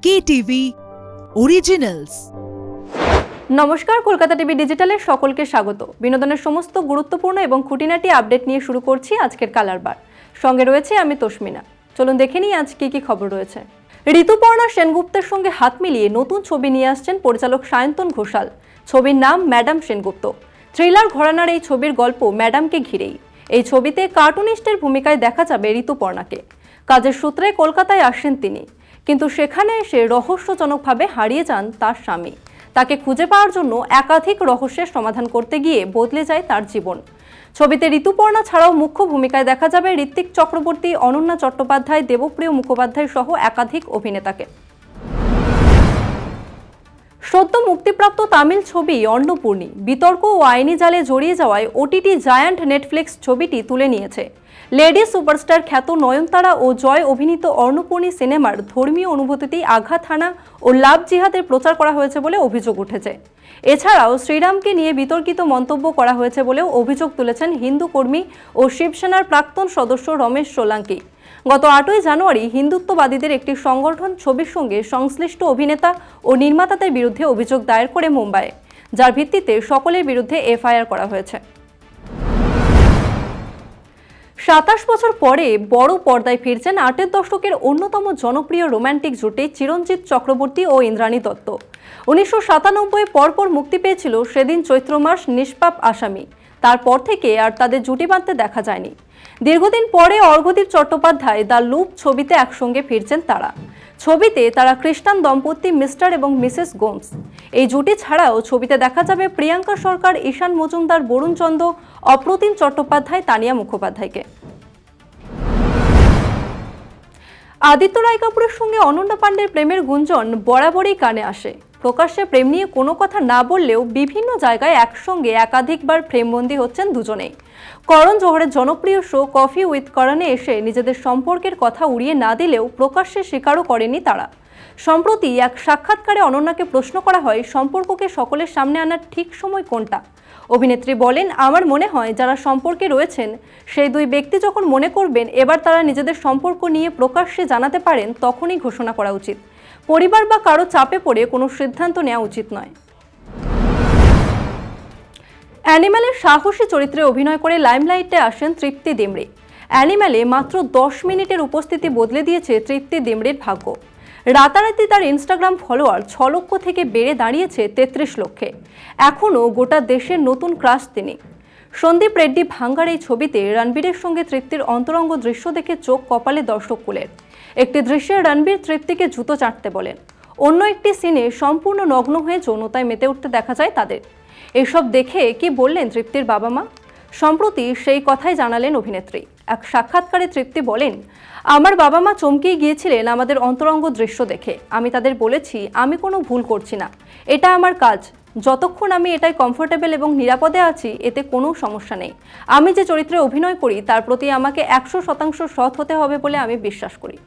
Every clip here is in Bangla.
KTV Originals। নমস্কার, কলকাতা টিভি ডিজিটালের সকলকে স্বাগত। বিনোদনের সমস্ত গুরুত্বপূর্ণ এবং খুঁটিনাটি আপডেট নিয়ে শুরু করছি আজকের কালার বার। সঙ্গে রয়েছে আমি তসমিনা। চলুন দেখে নিই আজ কি খবর রয়েছে। ঋতুপর্ণা সেনগুপ্তের সঙ্গে হাত মিলিয়ে নতুন ছবি নিয়ে আসছেন পরিচালক সায়ন্তন ঘোষাল। ছবির নাম ম্যাডাম সেনগুপ্ত। থ্রিলার ঘরানার এই ছবির গল্প ম্যাডামকে ঘিরেই। এই ছবিতে কার্টুনিস্টের ভূমিকায় দেখা যাবে ঋতুপর্ণাকে। কাজের সূত্রে কলকাতায় আসেন তিনি, কিন্তু সেখানে এসে রহস্যজনকভাবে হারিয়ে যান তার স্বামী। তাকে খুঁজে পাওয়ার জন্য একাধিক রহস্যের সমাধান করতে গিয়ে বদলে যায় তার জীবন। ছবিতে ঋতুপর্ণা ছাড়াও মুখ্য ভূমিকায় দেখা যাবে ঋত্বিক চক্রবর্তী, অনন্যা চট্টোপাধ্যায়, দেবপ্রিয় মুখোপাধ্যায় সহ একাধিক অভিনেতাকে। সদ্য মুক্তিপ্রাপ্ত তামিল ছবি অন্নপূর্ণী বিতর্ক ও আইনি জালে জড়িয়ে যাওয়ায় ওটিটি জায়ান্ট নেটফ্লিক্স ছবিটি তুলে নিয়েছে। লেডি সুপারস্টার খ্যাত নয়নতারা ও জয় অভিনীত অন্নপূর্ণী সিনেমার ধর্মীয় অনুভূতিতে আঘাত হানা ও লাভ জিহাদের প্রচার করা হয়েছে বলে অভিযোগ উঠেছে। এছাড়াও শ্রীরামকে নিয়ে বিতর্কিত মন্তব্য করা হয়েছে বলেও অভিযোগ তুলেছেন হিন্দু কর্মী ও শিবসেনার প্রাক্তন সদস্য রমেশ সোলাঙ্কি। গত 8ই জানুয়ারি হিন্দুত্ববাদীদের একটি সংগঠন ছবির সঙ্গে সংশ্লিষ্ট অভিনেতা ও নির্মাতাদের বিরুদ্ধে অভিযোগ দায়ের করে মুম্বাইয়ে, যার ভিত্তিতে সকলের বিরুদ্ধে এফআইআর করা হয়েছে। 27 বছর পরে বড় পর্দায় ফিরছেন 8এর দশকের অন্যতম জনপ্রিয় রোমান্টিক জুটি চিরঞ্জিত চক্রবর্তী ও ইন্দ্রাণী দত্ত। 1997 পরপর মুক্তি পেয়েছিল সেদিন চৈত্র মাস, নিষ্পাপ আসামি। তারপর থেকে আর তাদের জুটি বাঁধতে দেখা যায়নি। দীর্ঘদিন পরে অর্ঘদীপ চট্টোপাধ্যায় দ্য লুপ ছবিতে একসঙ্গে ফিরছেন তারা। ছবিতে তারা খ্রিস্টান দম্পতি মিস্টার এবং মিসেস গোমস। এই জুটি ছাড়াও ছবিতে দেখা যাবে প্রিয়াঙ্কা সরকার, ঈশান মজুমদার, বরুণ চন্দ, অপ্রতিম চট্টোপাধ্যায়, তানিয়া মুখোপাধ্যায়কে। আদিত্য রায় কাপুরের সঙ্গে অনন্যা পাণ্ডের প্রেমের গুঞ্জন বরাবরই কানে আসে। প্রকাশ্যে প্রেম নিয়ে কোনো কথা না বললেও বিভিন্ন জায়গায় একসঙ্গে একাধিকবার ফ্রেমবন্দি হচ্ছেন দুজনেই। করণ জোহরের জনপ্রিয় শো কফি উইথ করণে এসে নিজেদের সম্পর্কের কথা উড়িয়ে না দিলেও প্রকাশ্যে স্বীকারও করেনি তারা। সম্প্রতি এক সাক্ষাৎকারে অনন্যাকে প্রশ্ন করা হয় সম্পর্ককে সকলের সামনে আনার ঠিক সময় কোনটা। অভিনেত্রী বলেন, আমার মনে হয় যারা সম্পর্কে রয়েছেন সেই দুই ব্যক্তি যখন মনে করবেন এবার তারা নিজেদের সম্পর্ক নিয়ে প্রকাশ্যে জানাতে পারেন, তখনই ঘোষণা করা উচিত। পরিবার বা কারো চাপে পড়ে কোনো সিদ্ধান্ত নেওয়া উচিত নয়। অ্যানিম্যালের সাহসী চরিত্রে অভিনয় করে লাইমলাইটে আসেন তৃপ্তি ডিমরি। অ্যানিম্যালে মাত্র 10 মিনিটের উপস্থিতি বদলে দিয়েছে তৃপ্তি ডিমরির ভাগ্য। রাতারাতি তার ইনস্টাগ্রাম ফলোয়ার 6 লক্ষ থেকে বেড়ে দাঁড়িয়েছে 33 লক্ষে। এখনও গোটা দেশের নতুন ক্রাশ তিনি। সন্দীপ রেড্ডি ভাঙ্গার এই ছবিতে রণবীরের সঙ্গে তৃপ্তির অন্তরঙ্গ দৃশ্য দেখে চোখ কপালে দর্শক কুলের। একটি দৃশ্যে রণবীর তৃপ্তিকে জুতো চাটতে বলেন। অন্য একটি সিনে সম্পূর্ণ নগ্ন হয়ে যৌনতায় মেতে উঠতে দেখা যায় তাদের। এসব দেখে কি বললেন তৃপ্তির বাবা মা? সম্প্রতি সেই কথাই জানালেন অভিনেত্রী। এক সাক্ষাৎকারে তৃপ্তি বলেন, আমার বাবা মা চমকেই গিয়েছিলেন আমাদের অন্তরঙ্গ দৃশ্য দেখে। আমি তাদের বলেছি আমি কোনো ভুল করছি না, এটা আমার কাজ। যতক্ষণ আমি এটাই কমফোর্টেবল এবং নিরাপদে আছি এতে কোনো সমস্যা নেই। আমি যে চরিত্রে অভিনয় করি তার প্রতি আমাকে 100% সৎ হতে হবে বলে আমি বিশ্বাস করি।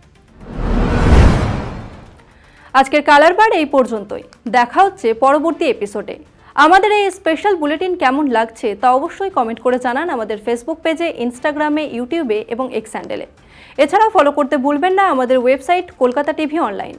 আজকের কালার বার এই পর্যন্তই। দেখা হচ্ছে পরবর্তী এপিসোডে। আমাদের এই স্পেশাল বুলেটিন কেমন লাগছে তা অবশ্যই কমেন্ট করে জানান আমাদের ফেসবুক পেজে, ইনস্টাগ্রামে, ইউটিউবে এবং এক্স হ্যান্ডেলে। এছাড়াও ফলো করতে ভুলবেন না আমাদের ওয়েবসাইট কলকাতা টিভি অনলাইন।